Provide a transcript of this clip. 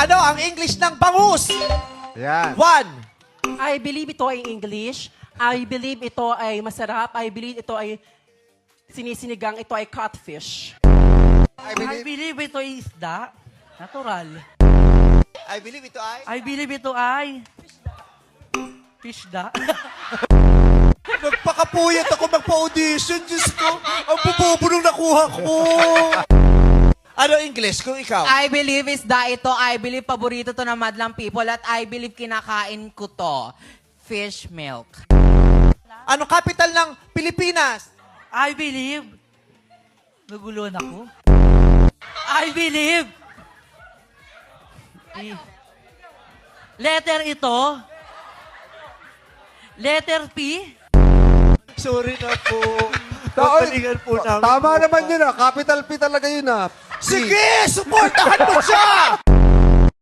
Ano ang English ng bangus? Yan. 1. I believe ito ay English. I believe ito ay masarap. I believe ito ay sinisinigang. Ito ay catfish. I I believe. believe ito ay isda. Natural. I believe ito ay... I believe ito ay... Fishda. Nagpakapuyat ako magpa-audition. Diyos ko, ang bubobo nung nakuha ko. Ano English kung ikaw? I believe isda ito. I believe paborito to ng madlang people. At I believe kinakain ko to. Fish milk. Ano capital ng Pilipinas? I believe... Naguluhan ako. I believe... Letter ito. Letter P. Sorry na po. Ta- Pagalingan po namin. Tama naman yun ah. Capital P talaga yun ah. Sige, supportahan mo siya!